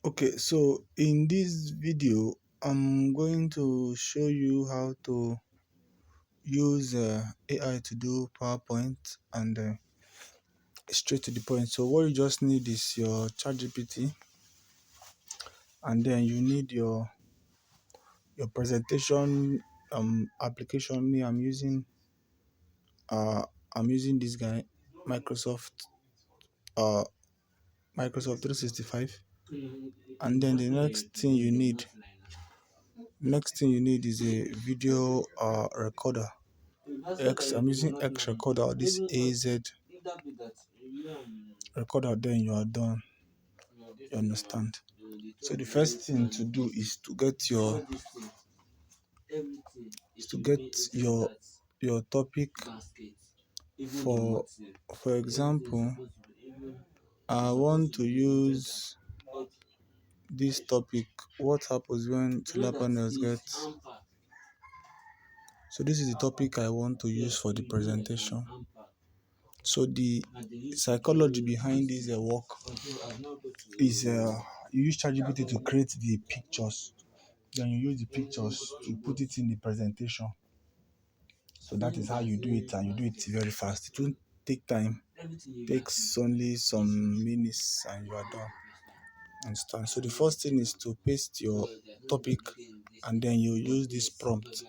Okay, so in this video, I'm going to show you how to use AI to do PowerPoint and straight to the point. So what you just need is your ChatGPT, and then you need your presentation application. Me, uh I'm using this guy, Microsoft uh Microsoft 365, and then the next thing you need is a video recorder. I'm using X recorder, this AZ recorder, then you are done. You understand? So the first thing to do is to get your topic. For example, I want to use this topic. What happens when solar panels get. So this is the topic I want to use for the presentation. So the psychology behind this work is you use ChatGPT to create the pictures. Then you use the pictures to put it in the presentation. So that is how you do it, and you do it very fast. It won't take time. It takes only some minutes and you are done. Understand? So the first thing is to paste your topic, and then you use this prompt.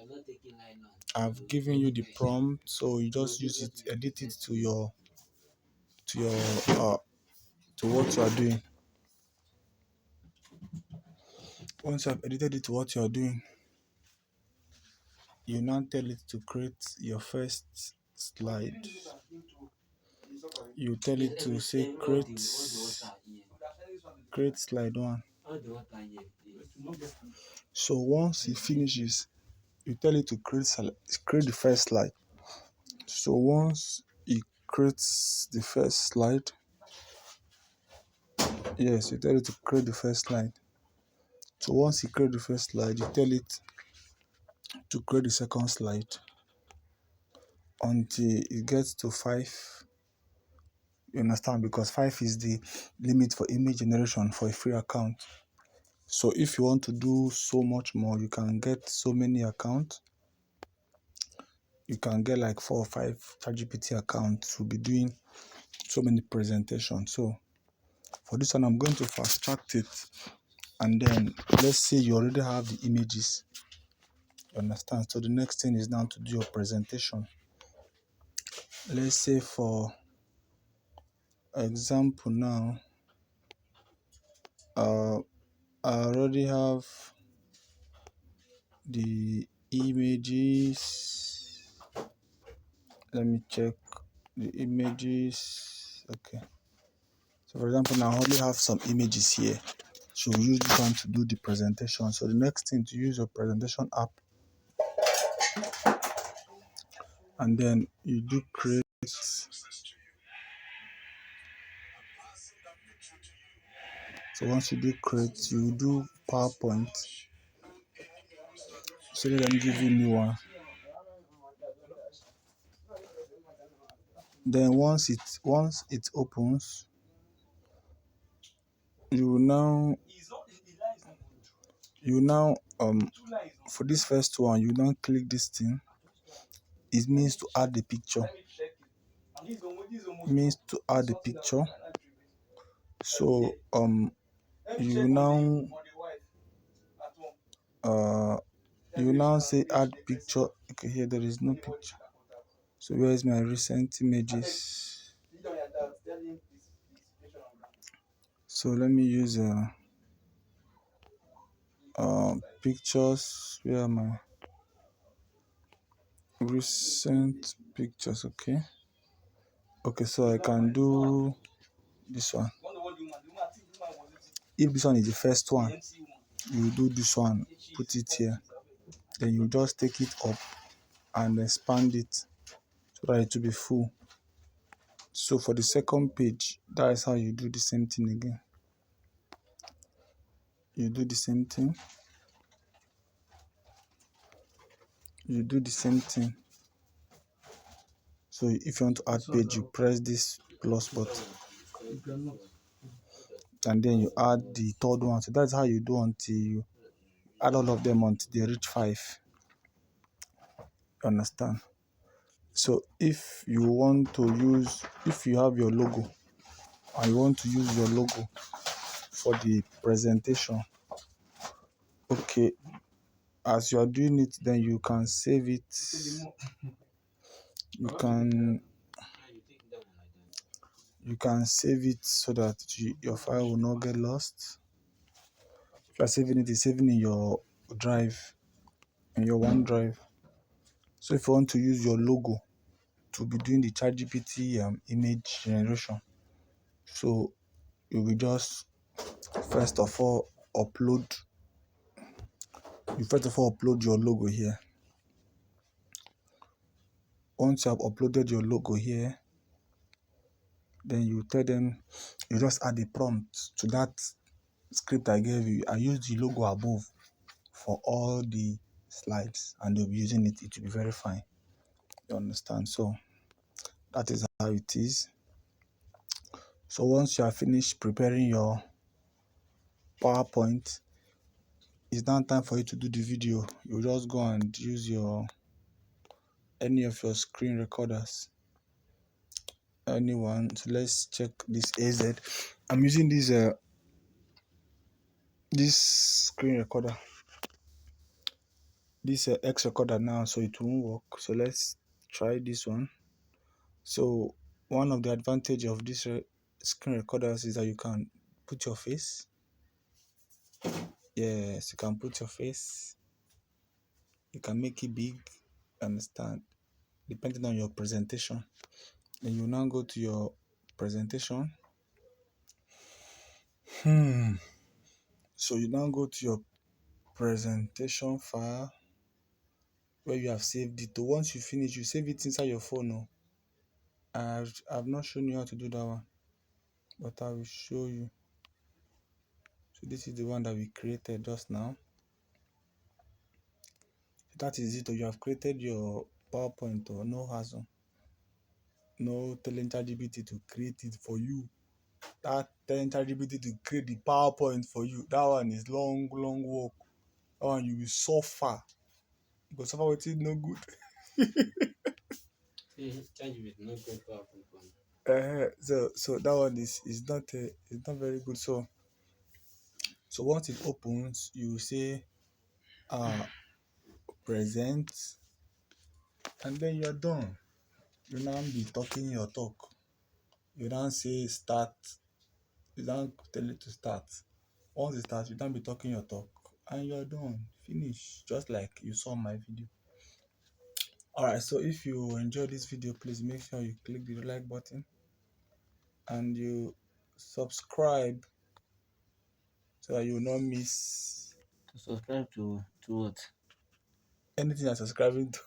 I've given you the prompt, so you just use it, edit it to to what you are doing. Once you have edited it to what you are doing, you now tell it to create your first slide. You tell it to say create slide 1. So once it finishes, you tell it to create the first slide. So once it creates the first slide, yes, you tell it to create the first slide. So once you create the first slide, you tell it to create the second slide until it gets to 5. You understand? Because 5 is the limit for image generation for a free account. So if you want to do so much more, you can get so many accounts. You can get like 4 or 5 ChatGPT accounts to be doing so many presentations. So for this one, I'm going to fast track it, and then let's say you already have the images. You understand? So the next thing is now to do your presentation. Let's say for example now, I already have the images. Let me check the images. Okay. So for example, now I only have some images here. So we use this one to do the presentation. So the next thing, to use your presentation app, and then you do create. So once you do create, you do PowerPoint. So let me give you a new one. Then once it opens, you now for this first one, you now click this thing. It means to add the picture. So you now say add picture. Okay, here there is no picture. So where is my recent images? So let me use pictures. Where are my recent pictures? Okay, so I can do this one. If this one is the first one, you do this one, put it here, then you just take it up and expand it so that it will be full. So for the second page, that is how you do the same thing again. You do the same thing. So if you want to add page, you press this plus button. and then you add the third one. So that's how you do until you add all of them until they reach 5. You understand? So if you want to use, if you have your logo and you want to use your logo for the presentation, okay, as you are doing it, then you can save it. You can save it so that your file will not get lost. If you are saving it, it's saving in your drive, in your OneDrive. So if you want to use your logo to be doing the ChatGPT image generation, so you will just first of all upload. You first of all upload your logo here. Once you have uploaded your logo here, then you tell them, you just add a prompt to that script I gave you. I use the logo above for all the slides, and they'll be using it. It will be very fine. You understand? So that is how it is. So once you are finished preparing your PowerPoint, it's now time for you to do the video. You just go and use any of your screen recorders. Anyone. So let's check this AZ. I'm using this screen recorder, this X recorder now, so it won't work. So let's try this one. So one of the advantage of this screen recorders is that you can put your face. Yes, you can put your face. You can make it big, understand, depending on your presentation. Then you now go to your presentation. So you now go to your presentation file where you have saved it. Once you finish, you save it inside your phone. No, I've not shown you how to do that one, but I will show you. So this is the one that we created just now. That is it. Or you have created your PowerPoint, or no hassle. No telling ChatGPT to create it for you. That telling ChatGPT to create the PowerPoint for you, that one is long work. That one you will suffer. You go suffer with it, no good. So that one is not very good. So once it opens, you say present, and then you're done. You now be talking your talk. You don't say start. You don't tell it to start. Once it starts, you don't be talking your talk, and you're done. Finish, just like you saw my video. Alright, so if you enjoyed this video, please make sure you click the like button and you subscribe so that you will not miss To subscribe to what? anything you're subscribing to.